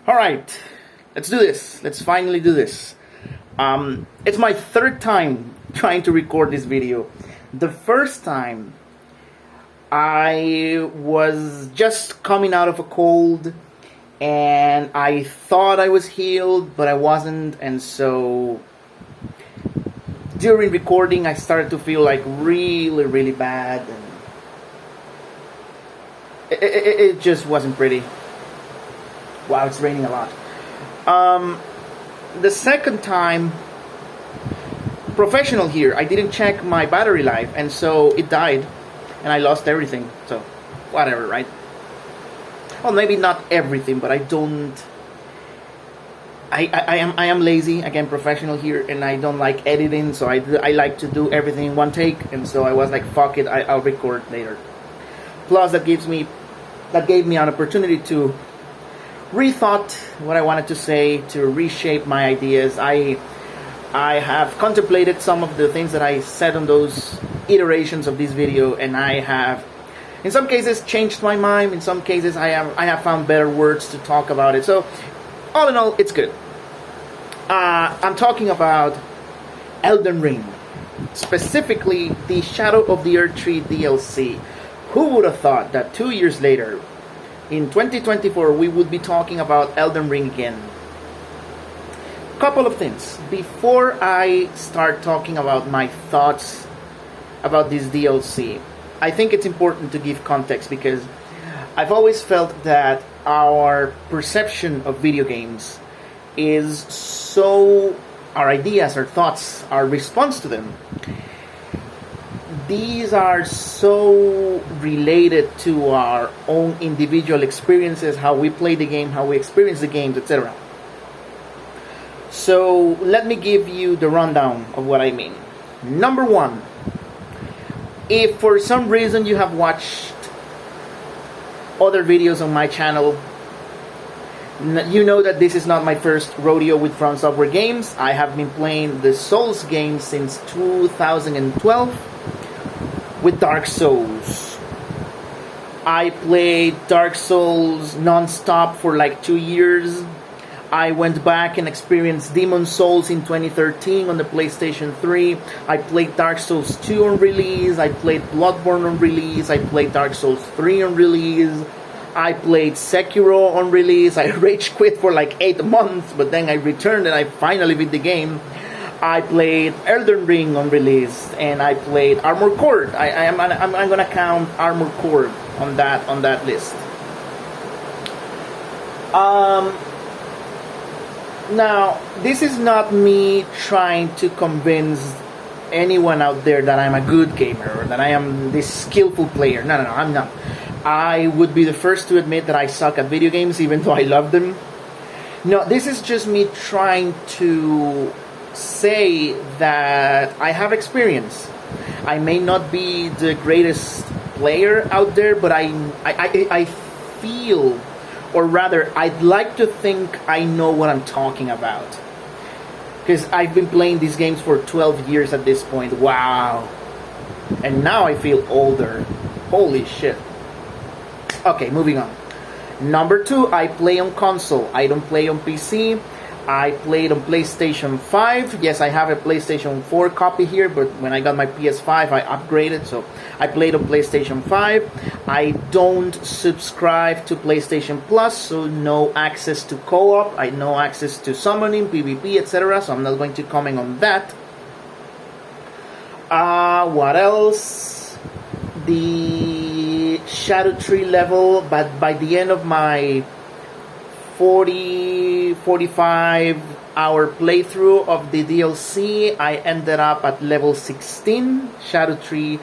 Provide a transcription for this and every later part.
Alright, let's do this. Let's finally do this. It's my third time trying to record this video. The first time, I was just coming out of a cold and I thought I was healed, but I wasn't, and so during recording I started to feel like really bad, and it just wasn't pretty. Wow, it's raining a lot. The second time, professional here, I didn't check my battery life, and so it died, and I lost everything. So, whatever, right? Well, maybe not everything, but I don't. I am lazy. Again, professional here, and I don't like editing, so I like to do everything in one take, and so I was like, fuck it, I'll record later. Plus, that gave me an opportunity to rethought what I wanted to say, to reshape my ideas. I have contemplated some of the things that I said on those iterations of this video, and I have, in some cases, changed my mind. In some cases, I have found better words to talk about it. So, all in all, it's good. I'm talking about Elden Ring, specifically the Shadow of the Erdtree DLC. Who would have thought that 2 years later, in 2024, we would be talking about Elden Ring again? Couple of things. Before I start talking about my thoughts about this DLC, I think it's important to give context, because I've always felt that our perception of video games is so, our ideas, our thoughts, our response to them, these are so related to our own individual experiences, how we play the game, how we experience the games, etc. So let me give you the rundown of what I mean. Number one, if for some reason you have watched other videos on my channel, you know that this is not my first rodeo with From Software games. I have been playing the Souls games since 2012. With Dark Souls. I played Dark Souls non-stop for like 2 years. I went back and experienced Demon Souls in 2013 on the PlayStation 3. I played Dark Souls 2 on release. I played Bloodborne on release. I played Dark Souls 3 on release. I played Sekiro on release. I rage quit for like 8 months, but then I returned and I finally beat the game. I played Elden Ring on release, and I played Armored Core. I'm gonna count Armored Core on that list. Now, this is not me trying to convince anyone out there that I'm a good gamer or that I am this skillful player. No, I'm not. I would be the first to admit that I suck at video games, even though I love them. No, this is just me trying to say that I have experience. I may not be the greatest player out there, but I feel, or rather, I'd like to think I know what I'm talking about. Because I've been playing these games for 12 years at this point. Wow. And now I feel older. Holy shit. Okay, moving on. Number two, I play on console. I don't play on PC. I played on PlayStation 5. Yes, I have a PlayStation 4 copy here, but when I got my PS5, I upgraded, so I played on PlayStation 5. I don't subscribe to PlayStation Plus, so no access to co-op, no access to summoning, PvP, etc., so I'm not going to comment on that. What else? The Shadow Tree level, but by the end of my 45 hour playthrough of the DLC, I ended up at level 16, Shadow Tree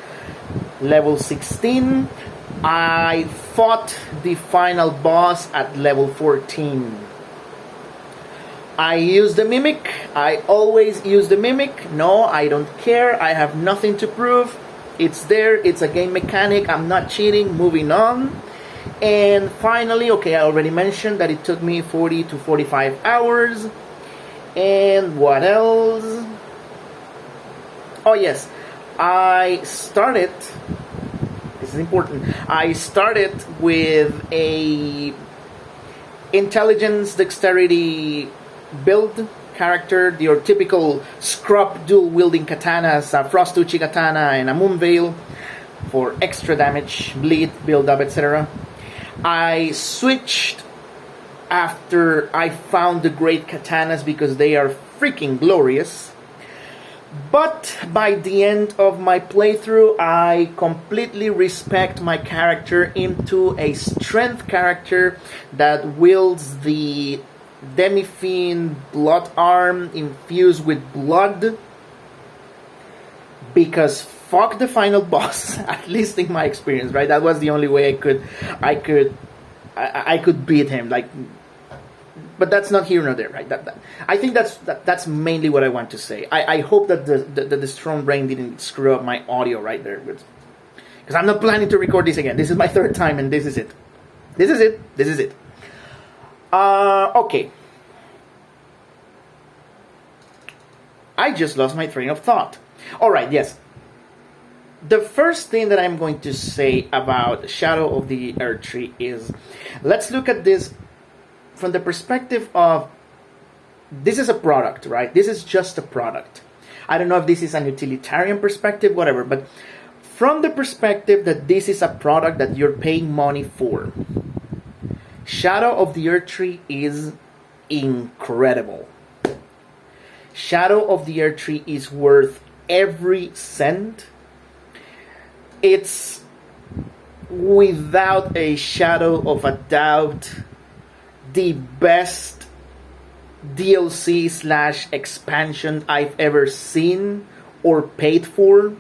level 16. I fought the final boss at level 14. I used the Mimic. I always use the Mimic. No, I don't care. I have nothing to prove. It's there. It's a game mechanic. I'm not cheating. Moving on. And finally, okay, I already mentioned that it took me 40 to 45 hours. And what else? Oh yes, I started, this is important, I started with a intelligence, dexterity build character, your typical scrub dual wielding katanas, a Frost Uchi katana and a Moonveil for extra damage, bleed, build up, etc. I switched after I found the great katanas because they are freaking glorious. But by the end of my playthrough, I completely respect my character into a strength character that wields the Demi-Fiend blood arm infused with blood. Because fuck the final boss, at least in my experience, right? That was the only way I could beat him. Like, but that's not here nor there, right? I think that's mainly what I want to say. I hope that the strong brain didn't screw up my audio right there, because I'm not planning to record this again. This is my third time, and this is it. This is it. Okay. I just lost my train of thought. All right, yes. The first thing that I'm going to say about Shadow of the Erdtree is, let's look at this from the perspective of, this is a product, right? This is just a product. I don't know if this is an utilitarian perspective, whatever, but from the perspective that this is a product that you're paying money for, Shadow of the Erdtree is incredible. Shadow of the Erdtree is worth every cent. It's, without a shadow of a doubt, the best DLC / expansion I've ever seen or paid for.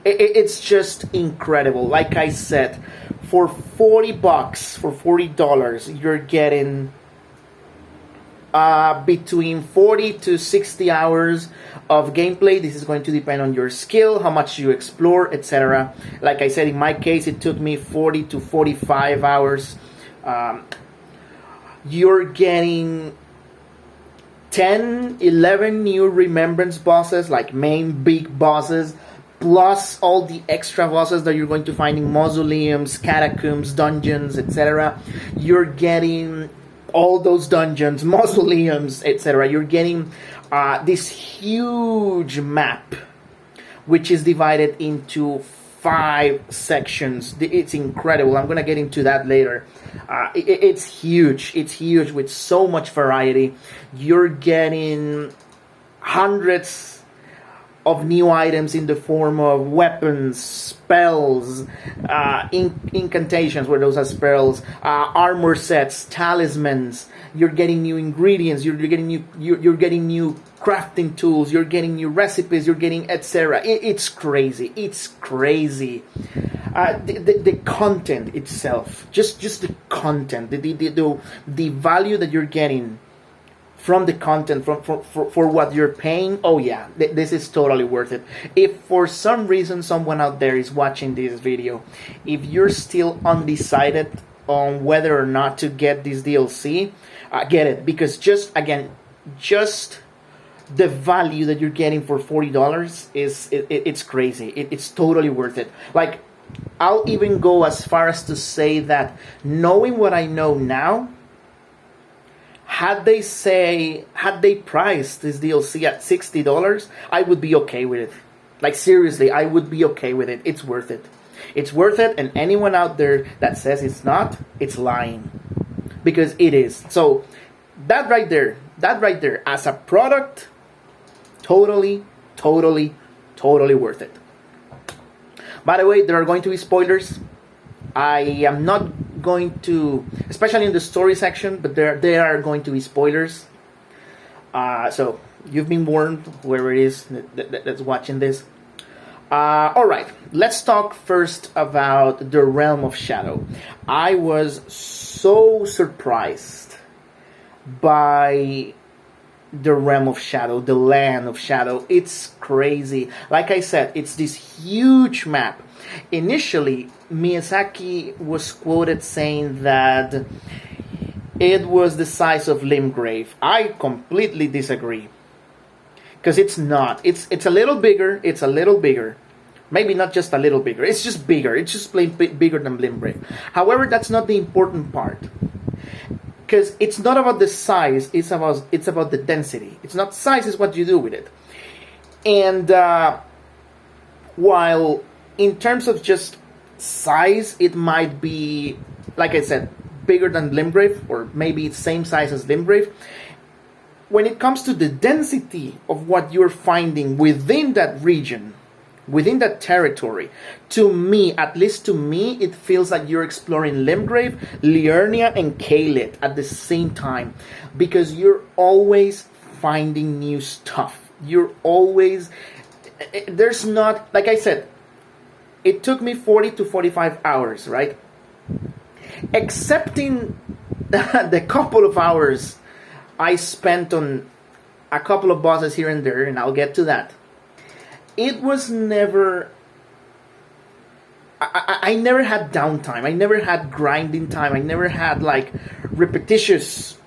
It's just incredible. Like I said, for $40, for $40, you're getting between 40 to 60 hours of gameplay. This is going to depend on your skill, how much you explore, etc. Like I said, in my case, it took me 40 to 45 hours. You're getting 10, 11 new remembrance bosses, like main big bosses, plus all the extra bosses that you're going to find in mausoleums, catacombs, dungeons, etc. You're getting all those dungeons, mausoleums, etc. You're getting this huge map, which is divided into 5 sections. It's incredible. I'm gonna get into that later. It's huge. It's huge with so much variety. You're getting hundreds of new items in the form of weapons, spells, incantations, where those are spells, armor sets, talismans. You're getting new ingredients. You're getting new crafting tools. You're getting new recipes. You're getting etc. It's crazy. It's crazy. The content itself, just the content, the value that you're getting from the content, for what you're paying. Oh yeah, this is totally worth it. If for some reason someone out there is watching this video, if you're still undecided on whether or not to get this DLC, get it, because just the value that you're getting for $40 it's crazy. It's totally worth it. Like, I'll even go as far as to say that, knowing what I know now, had they priced this DLC at $60, I would be okay with it. Like, seriously, I would be okay with it. It's worth it. It's worth it, and anyone out there that says it's not, it's lying. Because it is. So, that right there, as a product, totally worth it. By the way, there are going to be spoilers. I am not going to, especially in the story section, but there are going to be spoilers. So you've been warned, whoever it is that's watching this. All right, let's talk first about the Realm of Shadow. I was so surprised by the Realm of Shadow, the Land of Shadow. It's crazy. Like I said, it's this huge map. Initially, Miyazaki was quoted saying that it was the size of Limgrave. I completely disagree, because it's not. It's a little bigger. Maybe not just a little bigger. It's just bigger. It's just plain bigger than Limgrave. However, that's not the important part. Because it's not about the size, it's about the density. It's not size, it's what you do with it. And while in terms of just size, it might be, like I said, bigger than Limgrave, or maybe it's same size as Limgrave. When it comes to the density of what you're finding within that region, within that territory, to me, at least to me, it feels like you're exploring Limgrave, Liurnia, and Caelid at the same time, because you're always finding new stuff. You're always, there's not, like I said, it took me 40 to 45 hours, right? Excepting the couple of hours I spent on a couple of bosses here and there, and I'll get to that. It was never... I never had downtime. I never had grinding time. I never had like repetitious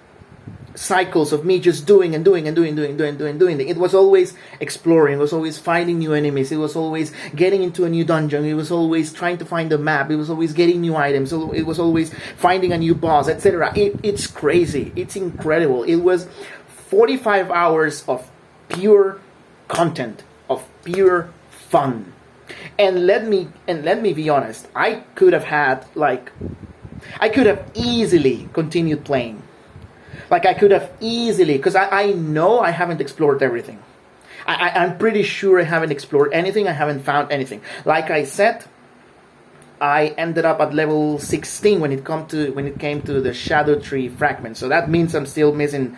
cycles of me just doing and doing and doing. It was always exploring. It was always finding new enemies. It was always getting into a new dungeon. It was always trying to find a map. It was always getting new items. It was always finding a new boss, etc. It's crazy. It's incredible. It was 45 hours of pure content, of pure fun. And let me be honest, I could have easily continued playing. Like I could have easily, because I know I haven't explored everything. I'm pretty sure I haven't explored anything. I haven't found anything. Like I said, I ended up at level 16 when it came to the Shadow Tree fragment. So that means I'm still missing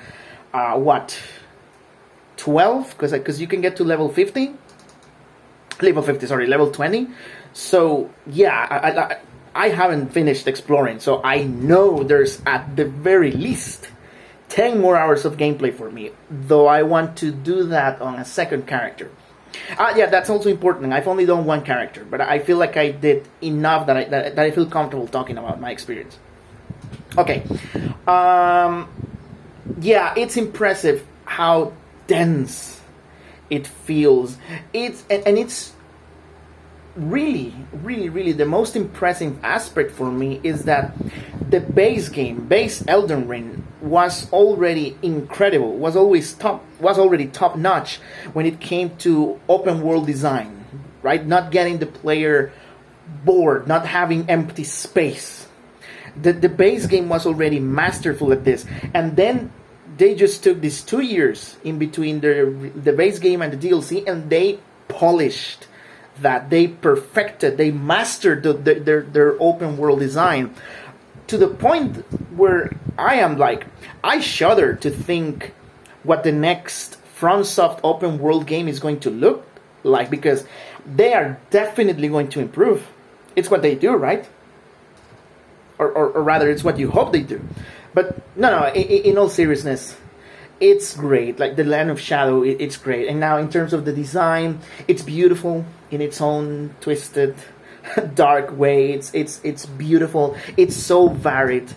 12? Because you can get to level 50. Level 20. So yeah, I haven't finished exploring. So I know there's at the very least 10 more hours of gameplay for me, though I want to do that on a second character. Yeah, that's also important. I've only done one character, but I feel like I did enough that I feel comfortable talking about my experience. Okay. Yeah, it's impressive how dense it feels. It's really the most impressive aspect for me is that the base Elden Ring was already incredible, was already top notch when it came to open world design, right? Not getting the player bored, not having empty space. The base game was already masterful at this, and then they just took these 2 years in between the base game and the DLC, and they polished that. They perfected, they mastered their open world design to the point where I shudder to think what the next FromSoft open world game is going to look like, because they are definitely going to improve. It's what they do, right? Or rather, it's what you hope they do. But no, in all seriousness, it's great. Like the Land of Shadow, it's great. And now in terms of the design, it's beautiful in its own twisted, dark way. It's beautiful. It's so varied.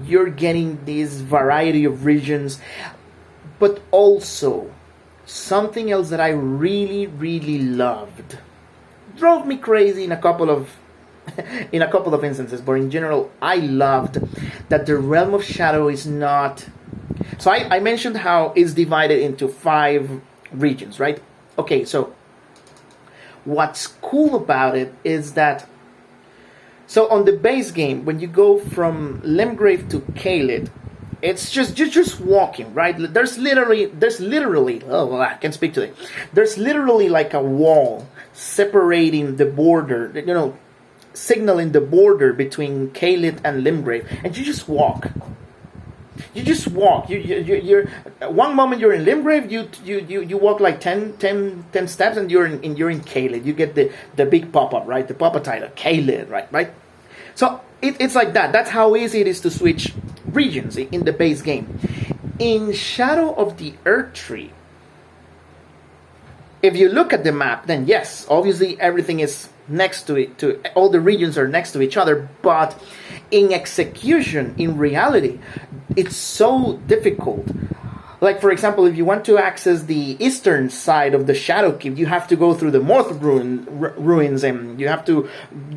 You're getting this variety of regions, but also something else that I really loved. Drove me crazy in a couple of instances, but in general, I loved that the Realm of Shadow is not... So I mentioned how it's divided into 5 regions, right? Okay, so what's cool about it is that... So on the base game, when you go from Limgrave to Caelid, it's just walking, right? There's literally, oh, I can't speak today. There's literally like a wall separating the border, signaling the border between Caelid and Limgrave, and you just walk. You just walk. You're one moment you're in Limgrave, you walk like 10 steps, and you're in Caelid. You get the big pop-up, right? The pop-up title, Caelid, right? So it's like that. That's how easy it is to switch regions in the base game. In Shadow of the Erdtree, if you look at the map, then yes, obviously everything is next to it. All the regions are next to each other, but in execution, in reality, it's so difficult. Like, for example, if you want to access the eastern side of the Shadow Keep, you have to go through the ruins, and you have to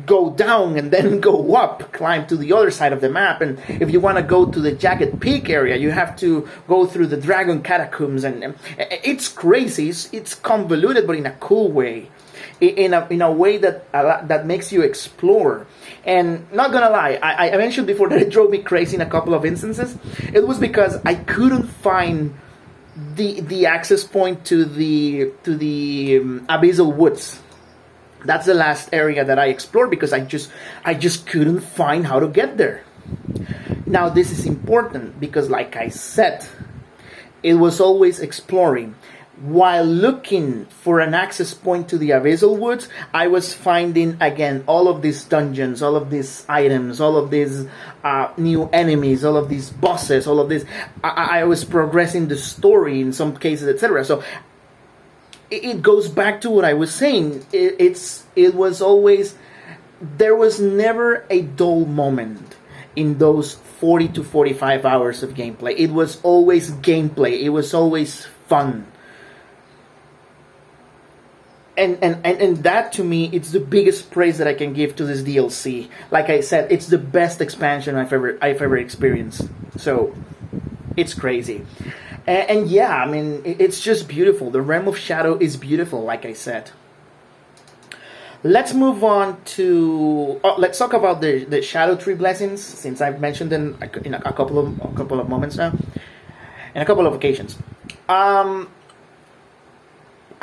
go down and then go up, climb to the other side of the map. And if you want to go to the Jagged Peak area, you have to go through the Dragon Catacombs. And it's crazy. It's convoluted, but in a cool way. In a way that makes you explore. And not gonna lie, I mentioned before that it drove me crazy in a couple of instances. It was because I couldn't find the access point to the Abyssal Woods. That's the last area that I explored because I just couldn't find how to get there. Now this is important because, like I said, it was always exploring. While looking for an access point to the Abyssal Woods, I was finding, again, all of these dungeons, all of these items, all of these new enemies, all of these bosses, all of this. I was progressing the story in some cases, etc. So it goes back to what I was saying. It was always, there was never a dull moment in those 40 to 45 hours of gameplay. It was always gameplay. It was always fun. And that, to me, it's the biggest praise that I can give to this DLC. Like I said, it's the best expansion I've ever experienced. So it's crazy. And yeah, I mean, it's just beautiful. The Realm of Shadow is beautiful, like I said. Let's move on to... let's talk about the Shadow Tree blessings, since I've mentioned them in a couple of moments now. In a couple of occasions.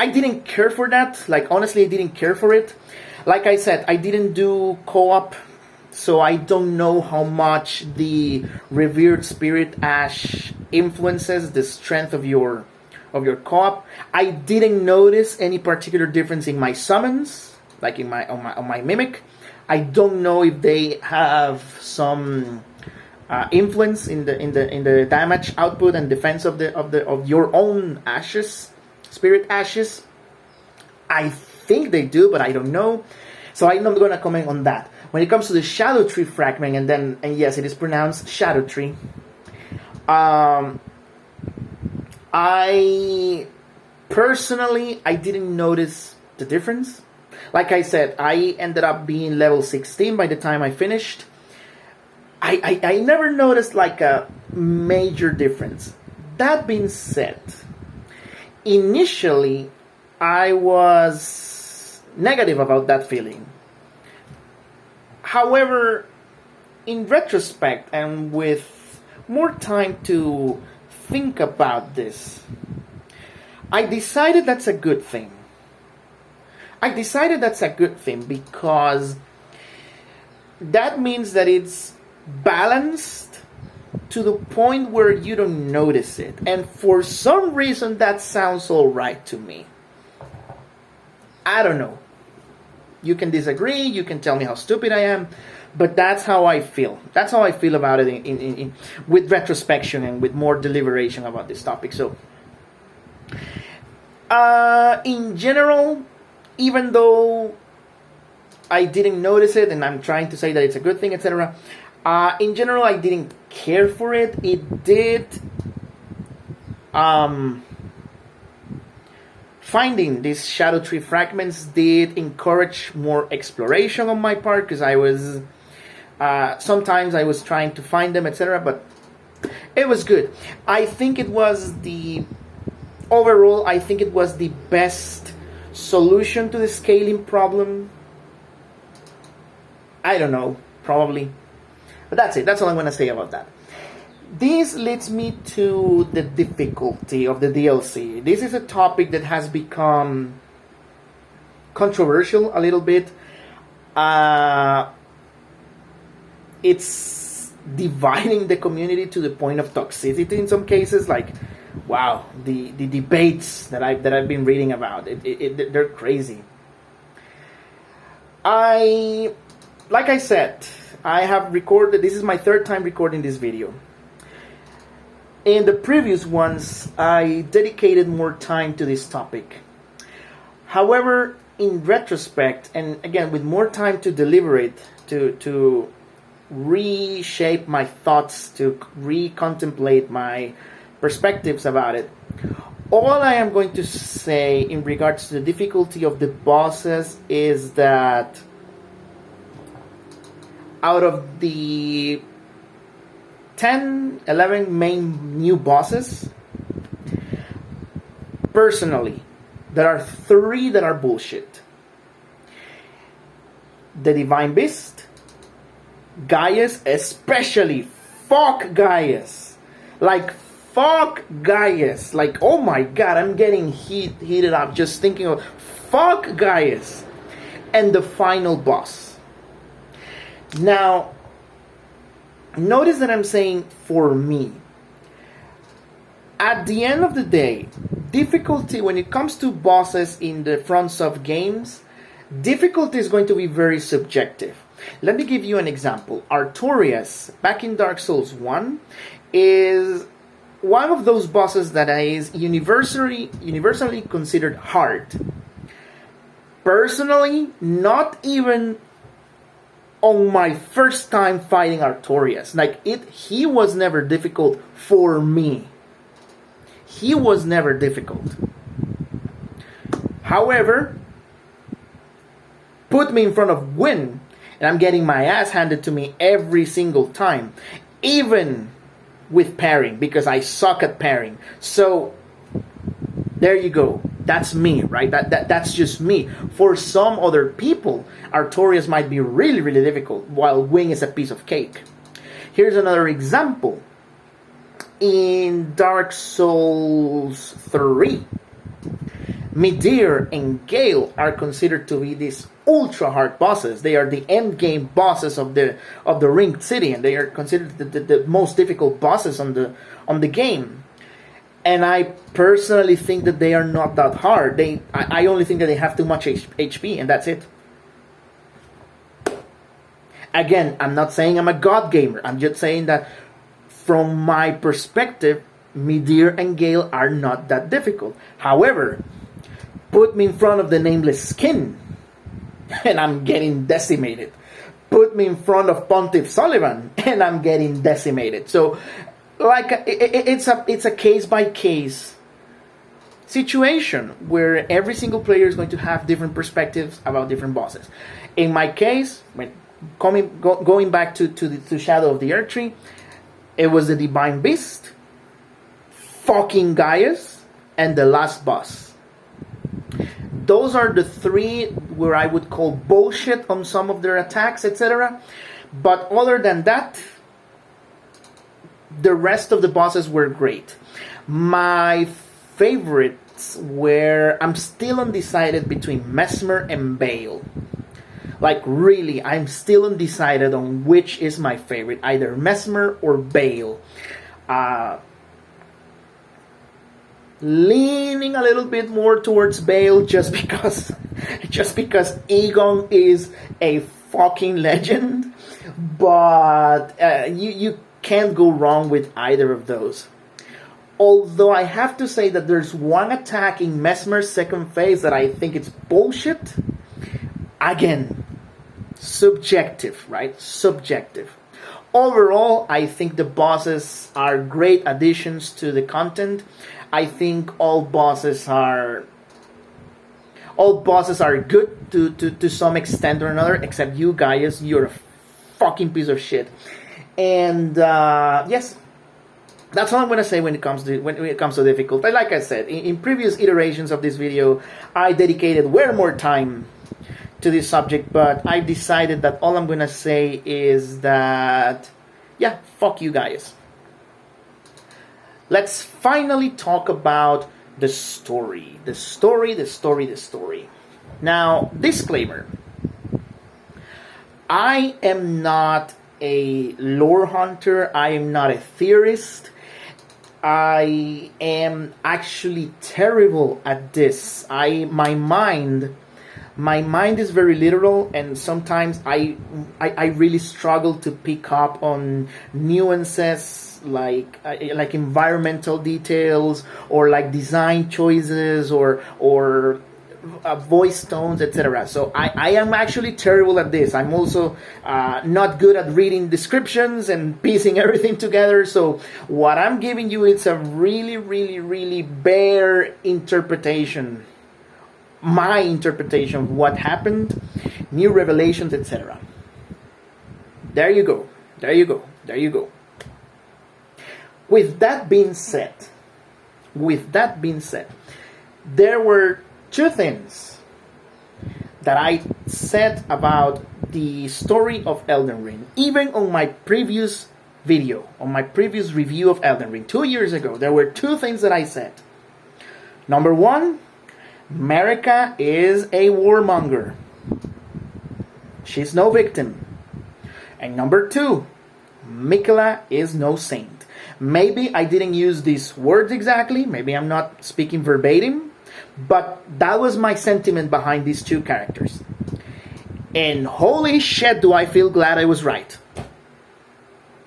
I didn't care for that. Like, honestly, I didn't care for it. Like I said, I didn't do co-op, so I don't know how much the Revered Spirit Ash influences the strength of your co-op. I didn't notice any particular difference in my summons, like on my Mimic. I don't know if they have some influence in the damage output and defense of your own ashes. Spirit Ashes. I think they do, but I don't know. So I'm not going to comment on that. When it comes to the Shadow Tree fragment, and yes, it is pronounced Shadow Tree. I personally didn't notice the difference. Like I said, I ended up being level 16 by the time I finished. I never noticed like a major difference. That being said, initially, I was negative about that feeling. However, in retrospect and with more time to think about this, I decided that's a good thing. Because that means that it's balanced to the point where you don't notice it. And for some reason, that sounds all right to me. I don't know. You can disagree, you can tell me how stupid I am, but that's how I feel. That's how I feel about it with retrospection and with more deliberation about this topic. So, in general, even though I didn't notice it, and I'm trying to say that it's a good thing, etc., in general, I didn't care for it. It did... finding these Shadow Tree fragments did encourage more exploration on my part, because I was... sometimes I was trying to find them, etc., but it was good. I think it was the... Overall, I think it was the best solution to the scaling problem. I don't know, probably. But that's it. That's all I'm going to say about that. This leads me to the difficulty of the DLC. This is a topic that has become controversial a little bit. It's dividing the community to the point of toxicity in some cases. Like, wow, the debates that I've been reading about, they're crazy. Like I said, I have recorded, this is my third time recording this video. In the previous ones, I dedicated more time to this topic. However, in retrospect, and again, with more time to deliberate, to reshape my thoughts, to re-contemplate my perspectives about it. All I am going to say in regards to the difficulty of the bosses is that out of the 10, 11 main new bosses, personally, there are 3 that are bullshit. The Divine Beast, Gaius, especially, fuck Gaius. Like, fuck Gaius. Like, oh my god, I'm getting heated up just thinking of fuck Gaius. And the final boss. Now, notice that I'm saying for me. At the end of the day, difficulty when it comes to bosses in the FromSoft games, difficulty is going to be very subjective. Let me give you an example. Artorias, back in Dark Souls 1, is one of those bosses that is universally considered hard. Personally, not even on my first time fighting Artorias. Like, he was never difficult for me. He was never difficult. However, put me in front of Gwyn, and I'm getting my ass handed to me every single time. Even with parrying, because I suck at parrying. So, there you go. That's me, right? That's just me. For some other people, Artorias might be really, really difficult, while Gwyn is a piece of cake. Here's another example. In Dark Souls 3, Midir and Gale are considered to be these ultra hard bosses. They are the end game bosses of the Ringed City, and they are considered the most difficult bosses on the game. And I personally think that they are not that hard. I only think that they have too much HP, and that's it. Again, I'm not saying I'm a god gamer. I'm just saying that from my perspective, Midir and Gale are not that difficult. However, put me in front of the Nameless Skin, and I'm getting decimated. Put me in front of Pontiff Sullivan, and I'm getting decimated. So, like, it's a case-by-case situation where every single player is going to have different perspectives about different bosses. In my case, going back to Shadow of the Erdtree, it was the Divine Beast, fucking Gaius, and the last boss. Those are the 3 where I would call bullshit on some of their attacks, etc. But other than that, the rest of the bosses were great. My favorites were... I'm still undecided between Mesmer and Bale. Like, really, I'm still undecided on which is my favorite. Either Mesmer or Bale. Leaning a little bit more towards Bale just because Egon is a fucking legend. But you can't go wrong with either of those. Although I have to say that there's one attack in Mesmer's second phase that I think it's bullshit. Again, subjective, right? Subjective. Overall, I think the bosses are great additions to the content. I think all bosses are good to some extent or another, except you, Gaius. You're a fucking piece of shit. And yes, that's all I'm gonna say when it comes to difficulty. Like I said, in previous iterations of this video, I dedicated way more time to this subject, but I decided that all I'm gonna say is that, yeah, fuck you guys. Let's finally talk about the story. The story. Now, disclaimer. I am not a lore hunter. I am not a theorist. I am actually terrible at this. My mind is very literal, and sometimes I really struggle to pick up on nuances like environmental details or like design choices or voice tones, etc. So I am actually terrible at this. I'm also not good at reading descriptions and piecing everything together. So what I'm giving you is a really, really, really bare interpretation, my interpretation of what happened, new revelations, etc. There you go. There you go. There you go. With that being said, there were two things that I said about the story of Elden Ring. Even on my previous video, on my previous review of Elden Ring 2 years ago, there were two things that I said. Number one, Marika is a warmonger. She's no victim. And number two, Miquella is no saint. Maybe I didn't use these words exactly. Maybe I'm not speaking verbatim. But that was my sentiment behind these two characters. And holy shit, do I feel glad I was right.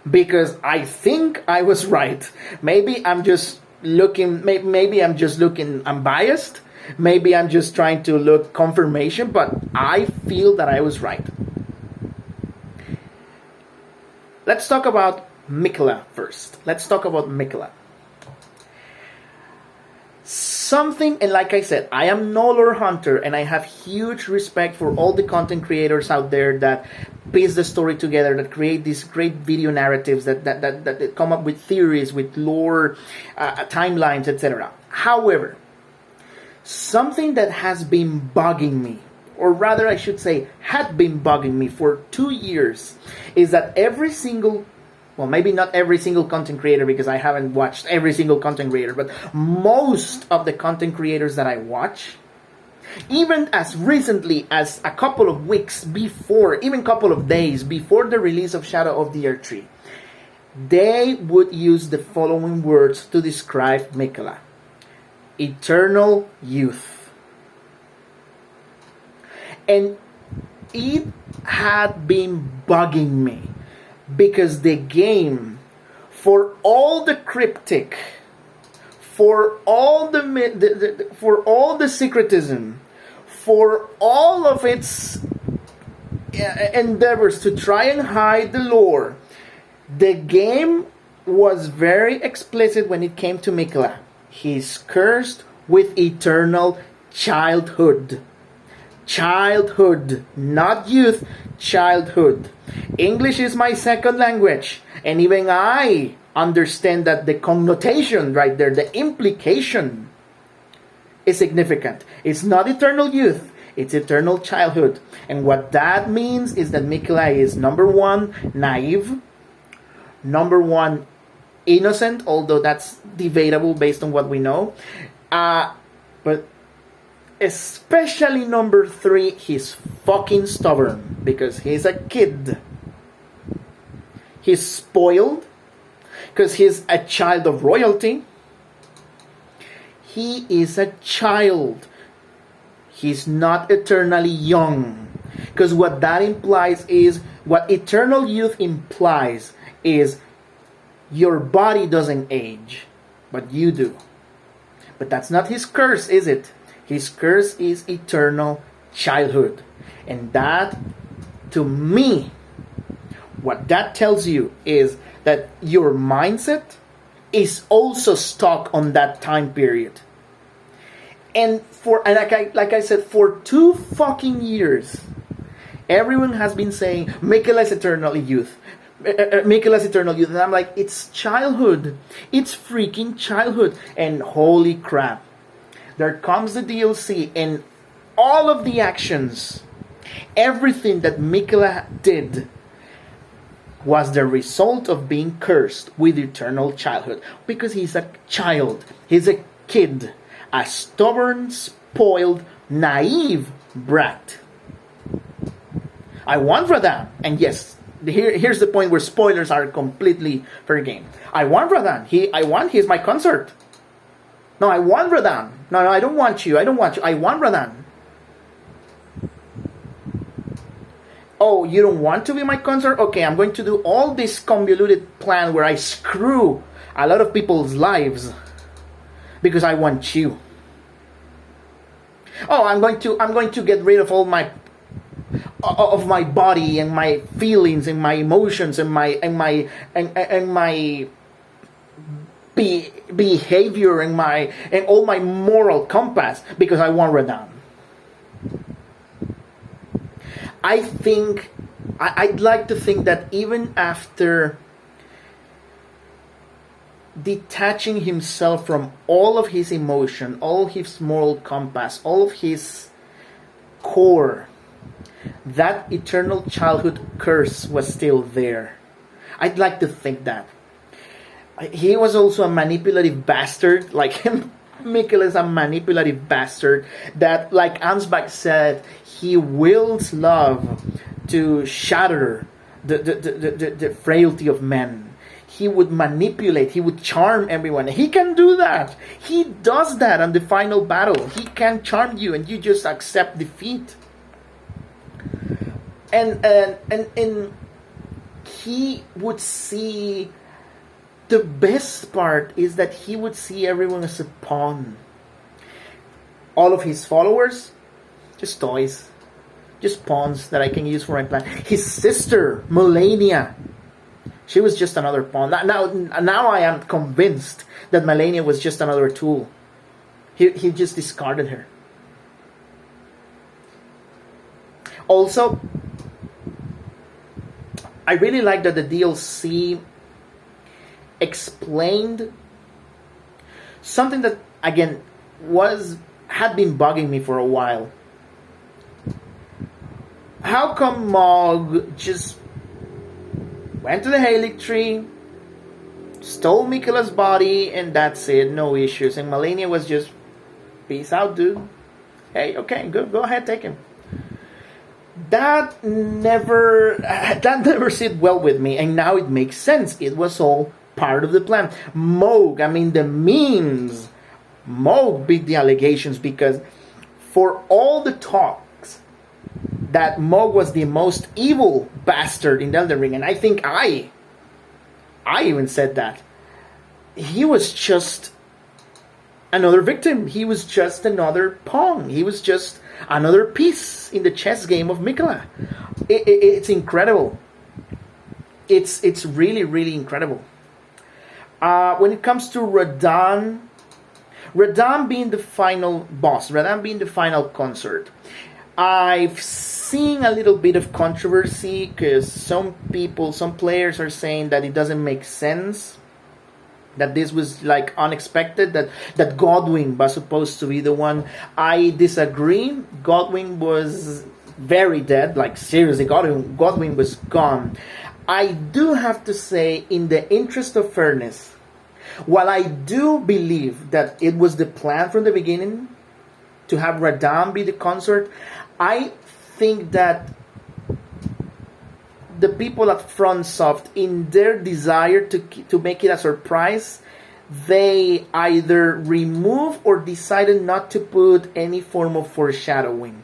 Because I think I was right. Maybe I'm just looking, I'm biased. Maybe I'm just trying to look confirmation. But I feel that I was right. Let's talk about Miquella first. Let's talk about Miquella. Something, and like I said, I am no lore hunter, and I have huge respect for all the content creators out there that piece the story together, that create these great video narratives, that come up with theories, with lore, timelines, etc. However, something that has been bugging me, or rather I should say had been bugging me for 2 years, is that every single, well, maybe not every single content creator, because I haven't watched every single content creator, but most of the content creators that I watch, even as recently as a couple of weeks before, even a couple of days before the release of Shadow of the Erdtree, they would use the following words to describe Miquella: eternal youth. And it had been bugging me, because the game, for all the cryptic, for all the secretism, for all of its endeavors to try and hide the lore, the game was very explicit when it came to Miquella. He's cursed with eternal childhood. Childhood, not youth, childhood. English is my second language, and even I understand that the connotation right there, the implication, is significant. It's not eternal youth, it's eternal childhood. And what that means is that Miquella is, number one, naive, number one, innocent, although that's debatable based on what we know, but especially number three, he's fucking stubborn, because he's a kid. He's spoiled because he's a child of royalty. He is a child. He's not eternally young. Because what that implies is, what eternal youth implies is, your body doesn't age, but you do. But that's not his curse, is it? His curse is eternal childhood. And that, to me, what that tells you is that your mindset is also stuck on that time period. And like I said, for 2 fucking years, everyone has been saying, Miquella's eternal youth. Miquella's eternal youth. And I'm like, it's childhood. It's freaking childhood. And holy crap. There comes the DLC, and all of the actions, everything that Miquella did, was the result of being cursed with eternal childhood. Because he's a child. He's a kid. A stubborn, spoiled, naive brat. I want Radahn. And yes, here's the point where spoilers are completely fair game. I want Radahn. He's my consort. No, I want Radahn. No, I don't want you. I want Radahn. Oh, you don't want to be my consort? Okay, I'm going to do all this convoluted plan where I screw a lot of people's lives because I want you. Oh, I'm going to get rid of all my body and my feelings and my emotions and my behavior and all my moral compass because I want Radahn. I'd like to think that even after detaching himself from all of his emotion, all of his moral compass, all of his core, that eternal childhood curse was still there. I'd like to think that. He was also a manipulative bastard, like him. Mikkel is a manipulative bastard that, like Ansbach said, he wills love to shatter the frailty of men. He would manipulate, he would charm everyone. He can do that. He does that on the final battle. He can charm you and you just accept defeat. And he would see, the best part is that he would see everyone as a pawn. All of his followers, just toys. Just pawns that I can use for my plan. His sister, Melania, she was just another pawn. Now I am convinced that Melania was just another tool. He just discarded her. Also, I really like that the DLC explained something that, again, had been bugging me for a while. How come Mog just went to the Erdtree, stole Miquella's body, and that's it, no issues, and Melania was just, peace out, dude. Hey, okay, go ahead, take him. That never sit well with me, and now it makes sense. It was all part of the plan. Mog, I mean, the memes, Mog beat the allegations, because for all the talks that Mog was the most evil bastard in Elden Ring, and I think I even said that, he was just another victim. He was just another pawn. He was just another piece in the chess game of Miquella. It's incredible. It's really, really incredible. When it comes to Radahn being the final boss, Radahn being the final consort, I've seen a little bit of controversy because some players are saying that it doesn't make sense, that this was like unexpected, that Godwyn was supposed to be the one. I disagree. Godwyn was very dead, like seriously, Godwyn was gone. I do have to say, in the interest of fairness, while I do believe that it was the plan from the beginning to have Radahn be the consort, I think that the people at FromSoft, in their desire to make it a surprise, they either remove or decided not to put any form of foreshadowing,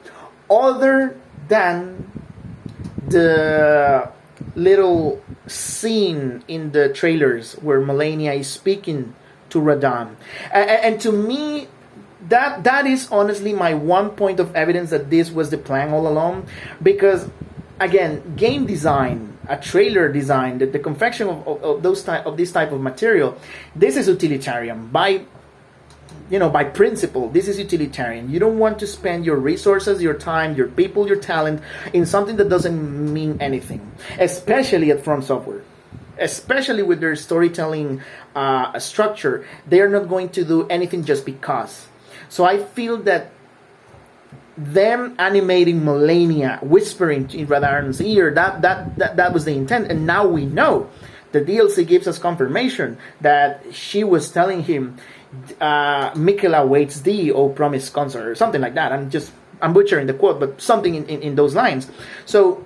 other than the little scene in the trailers where Melania is speaking to Radahn. And to me, that is honestly my one point of evidence that this was the plan all along. Because, again, game design, a trailer design, the confection of this type of material, this is utilitarian by principle. This is utilitarian. You don't want to spend your resources, your time, your people, your talent in something that doesn't mean anything, especially at From Software. Especially with their storytelling structure, they are not going to do anything just because. So I feel that them animating Melania, whispering in Radahn's ear, that was the intent. And now we know. The DLC gives us confirmation that she was telling him, Miquella waits thee, O promised consort, or something like that. I'm butchering the quote, but something in those lines. So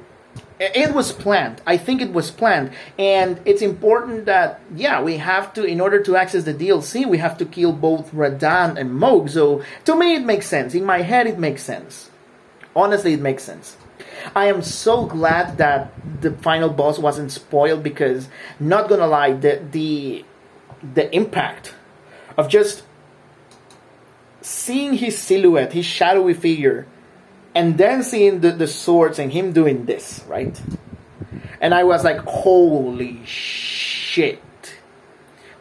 it was planned. I think it was planned. And it's important that, we have to, in order to access the DLC, we have to kill both Radahn and Mog. So to me, it makes sense. In my head, it makes sense. Honestly, it makes sense. I am so glad that the final boss wasn't spoiled, because, not gonna lie, the impact of just seeing his silhouette, his shadowy figure, and then seeing the swords and him doing this, right? And I was like, holy shit.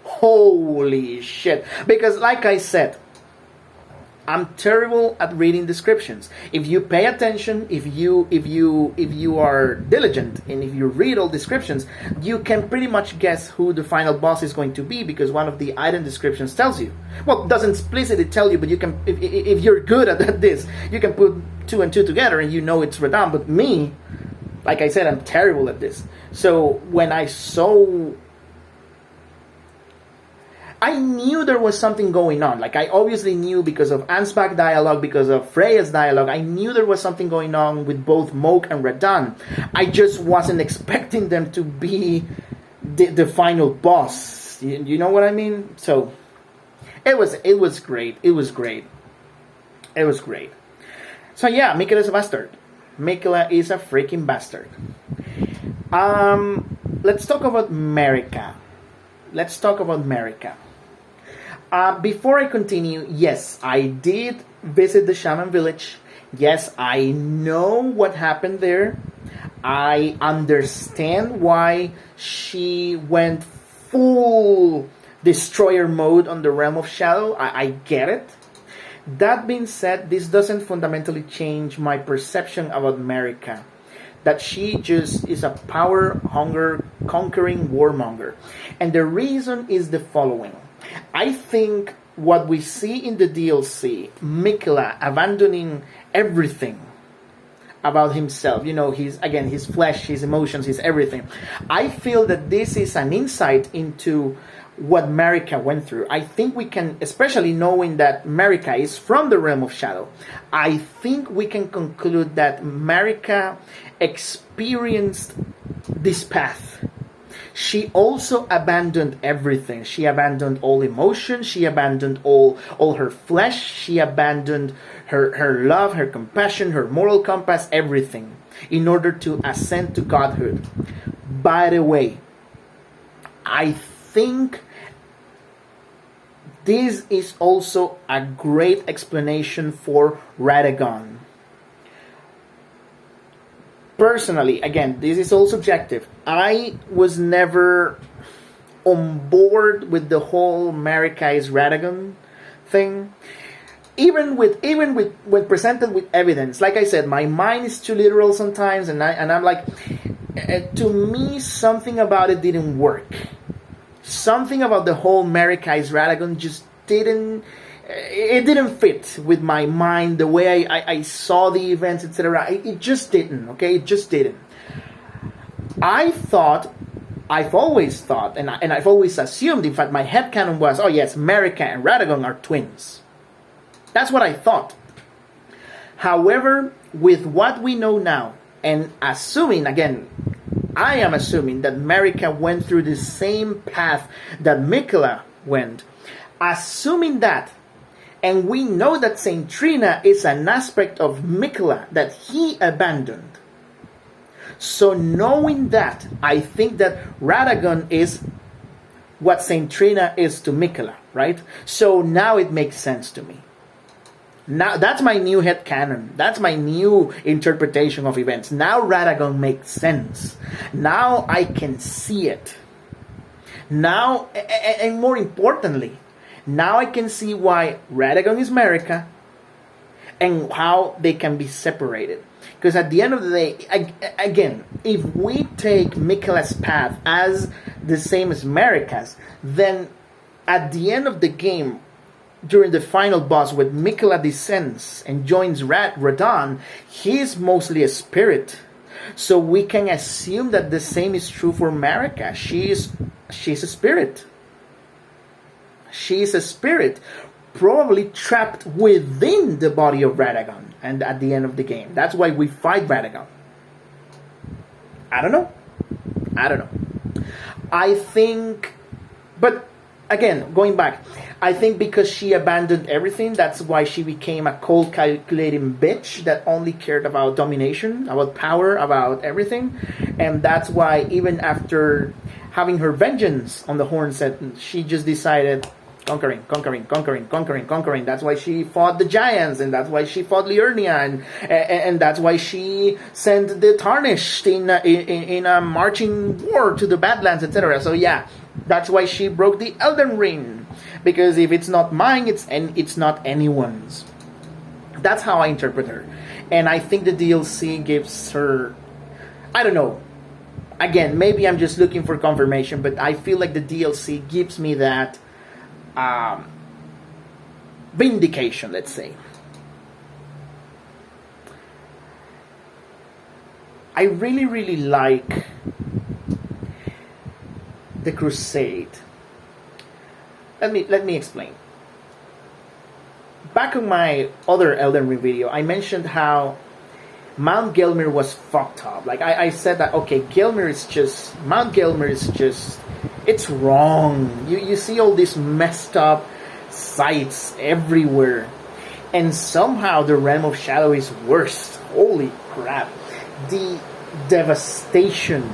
Holy shit. Because like I said, I'm terrible at reading descriptions. If you pay attention, if you are diligent, and if you read all descriptions, you can pretty much guess who the final boss is going to be, because one of the item descriptions tells you. Well, it doesn't explicitly tell you, but you can, if you're good at this, you can put 2 and 2 together and you know it's Radahn. But me, like I said, I'm terrible at this. So when I saw, I knew there was something going on. Like, I obviously knew because of Ansbach dialogue, because of Freya's dialogue. I knew there was something going on with both Moog and Radahn. I just wasn't expecting them to be the final boss. You know what I mean? So, it was great. It was great. It was great. So yeah, Miquella is a bastard. Miquella is a freaking bastard. Let's talk about Marika. Let's talk about Marika. Before I continue, yes, I did visit the shaman village. Yes, I know what happened there. I understand why she went full destroyer mode on the Realm of Shadow. I get it. That being said, this doesn't fundamentally change my perception about Marika. That she just is a power hunger conquering warmonger. And the reason is the following. I think what we see in the DLC, Miquella abandoning everything about himself, you know, his flesh, his emotions, his everything. I feel that this is an insight into what Marika went through. I think we can, especially knowing that Marika is from the Realm of Shadow, I think we can conclude that Marika experienced this path. She also abandoned everything. She abandoned all emotion. She abandoned all her flesh. She abandoned her love, her compassion, her moral compass, everything, in order to ascend to godhood. By the way, I think this is also a great explanation for Radahn. Personally, again, this is all subjective. I was never on board with the whole Marika is Radahn thing. Even when presented with evidence, like I said, my mind is too literal sometimes, and I'm like, to me, something about it didn't work. Something about the whole Marika is Radahn just didn't fit with my mind, the way I saw the events, etc. It just didn't, okay? It just didn't. I've always thought, and I've always assumed, in fact, my headcanon was, oh yes, Marika and Radahn are twins. That's what I thought. However, with what we know now, and assuming, again, I am assuming that Marika went through the same path that Miquella went, assuming that, and we know that Saint Trina is an aspect of Miquella that he abandoned. So knowing that, I think that Radahn is what Saint Trina is to Miquella, right? So now it makes sense to me. Now that's my new headcanon. That's my new interpretation of events. Now Radahn makes sense. Now I can see it. Now, and more importantly, now I can see why Radahn is Marika and how they can be separated. Because at the end of the day, again, if we take Miquella's path as the same as Marika's, then at the end of the game, during the final boss, when Miquella descends and joins Radahn, he is mostly a spirit. So we can assume that the same is true for Marika. She's a spirit. She is a spirit, probably trapped within the body of Radahn. And at the end of the game, that's why we fight Radahn. I don't know. I think, but again, going back, I think because she abandoned everything, that's why she became a cold, calculating bitch that only cared about domination, about power, about everything. And that's why even after having her vengeance on the Horn set, she just decided, conquering, conquering, conquering, conquering, conquering. That's why she fought the giants, and that's why she fought Liurnia, and that's why she sent the Tarnished in a marching war to the Badlands, etc. So yeah, that's why she broke the Elden Ring, because if it's not mine, it's not anyone's. That's how I interpret her, and I think the DLC gives her, I don't know. Again, maybe I'm just looking for confirmation, but I feel like the DLC gives me that vindication, let's say. I really, really like the Crusade. Let me explain. Back on my other Elden Ring video, I mentioned how Mount Gelmir was fucked up. Like I said that, okay, Mount Gelmir is just, it's wrong. You see all these messed up sites everywhere, and somehow the Realm of Shadow is worse. Holy crap! The devastation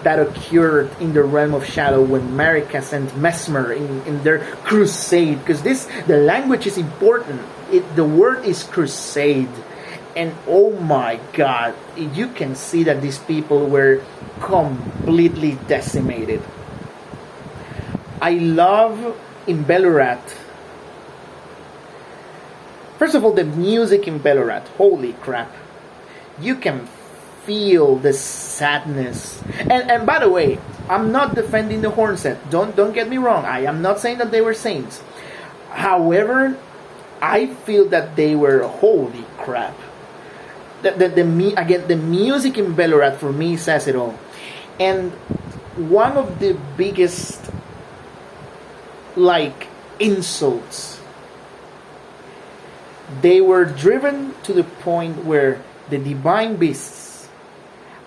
that occurred in the Realm of Shadow when Marika sent Mesmer in their crusade, because the language is important. The word is crusade. And oh my god, you can see that these people were completely decimated. I love in Belurat. First of all, the music in Belurat, holy crap. You can feel the sadness. And by the way, I'm not defending the horn set. Don't get me wrong. I am not saying that they were saints. However, I feel that they were, holy crap. The music in Belurat for me says it all. And one of the biggest insults, they were driven to the point where the divine beasts,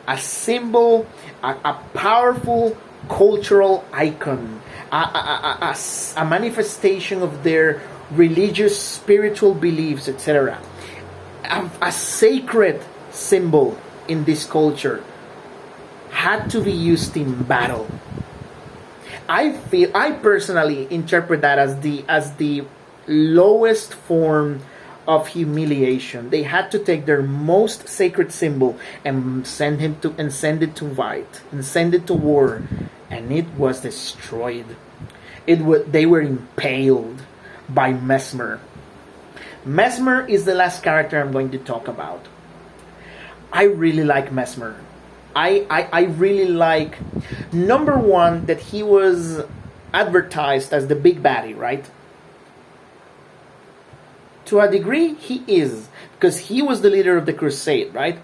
a symbol, a powerful cultural icon, a manifestation of their religious, spiritual beliefs, etc., a sacred symbol in this culture, had to be used in battle. I personally interpret that as the lowest form of humiliation. They had to take their most sacred symbol and send it to fight and send it to war, and it was destroyed. They were impaled by Mesmer. Mesmer is the last character I'm going to talk about. I really like Mesmer. I really like, number one, that he was advertised as the big baddie, right? To a degree, he is, because he was the leader of the crusade, right?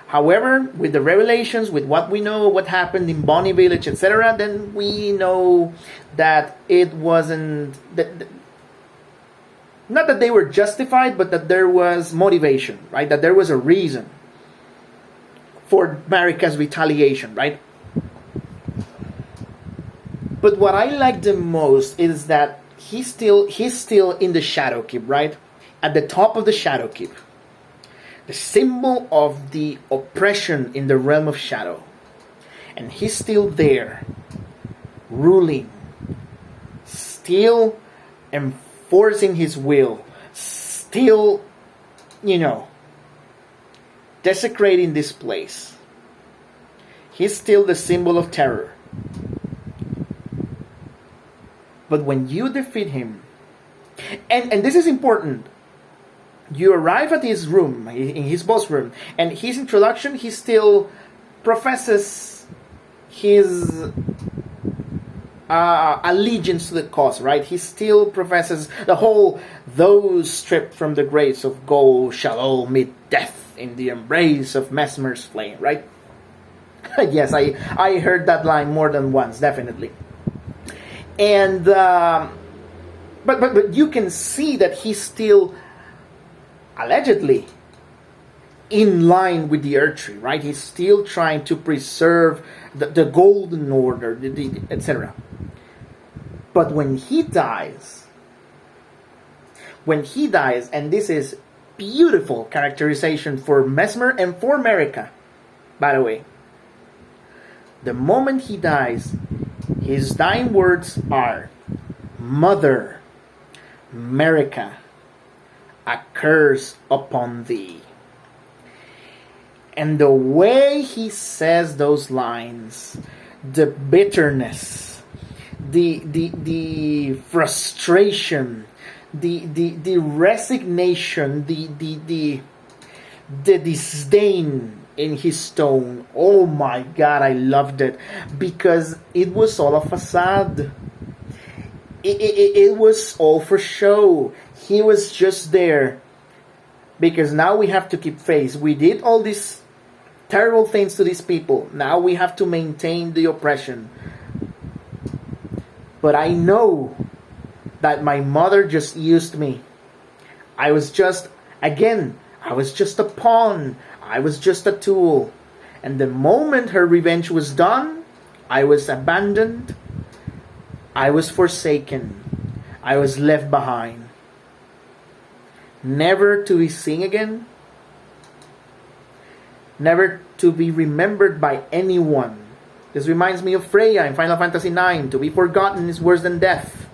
However, with the revelations, with what we know, what happened in Bonnie Village, etc., then we know that it wasn't... Not that they were justified, but that there was motivation, right? That there was a reason for Marika's retaliation, right? But what I like the most is that he's still in the Shadowkeep, right? At the top of the Shadowkeep. The symbol of the oppression in the realm of shadow. And he's still there, ruling, still enforcing his will, still, desecrating this place. He's still the symbol of terror. But when you defeat him, and this is important, you arrive at his room, in his boss room, and his introduction, he still professes his allegiance to the cause, right? He still professes the whole, those stripped from the graves of gold shall all meet death in the embrace of Mesmer's flame, right? Yes, I heard that line more than once, definitely. And but you can see that he's still allegedly in line with the Erdtree, right? He's still trying to preserve the golden order, etc. But when he dies, and this is beautiful characterization for Mesmer and for Marika, by the way, the moment he dies, his dying words are, "Mother, America, a curse upon thee. And the way he says those lines, the bitterness, the frustration, the resignation, the disdain in his tone. Oh my God, I loved it, because it was all a facade. It was all for show. He was just there because now we have to keep face. We did all these terrible things to these people. Now we have to maintain the oppression. But I know that my mother just used me. I was just a pawn. I was just a tool. And the moment her revenge was done, I was abandoned. I was forsaken. I was left behind. Never to be seen again. Never to be remembered by anyone. This reminds me of Freya in Final Fantasy IX. To be forgotten is worse than death.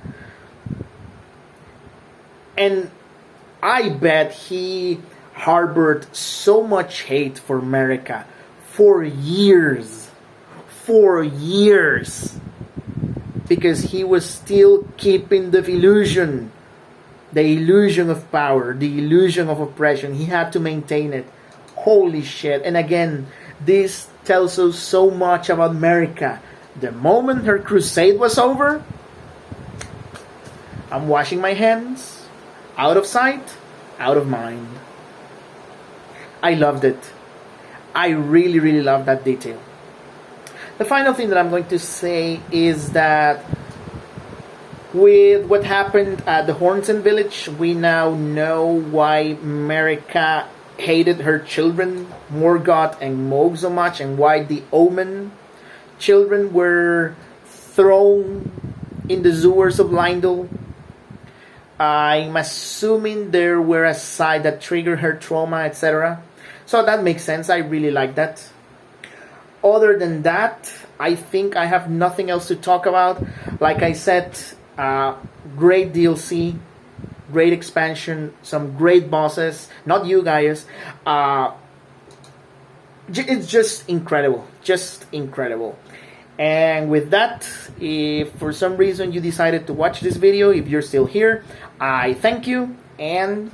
And I bet he harbored so much hate for America for years. For years. Because he was still keeping the illusion of power, the illusion of oppression. He had to maintain it. Holy shit. And again, this tells us so much about America. The moment her crusade was over, I'm washing my hands. Out of sight, out of mind. I loved it. I really, really loved that detail. The final thing that I'm going to say is that with what happened at the Hornson village, we now know why Marika hated her children, Morgoth and Moog, so much, and why the Omen children were thrown in the sewers of Lindel. I'm assuming there were a side that triggered her trauma, etc. So that makes sense. I really like that. Other than that, I think I have nothing else to talk about. Like I said, great DLC, great expansion, some great bosses. Not you guys. It's just incredible. Just incredible. And with that, if for some reason you decided to watch this video, if you're still here, I thank you and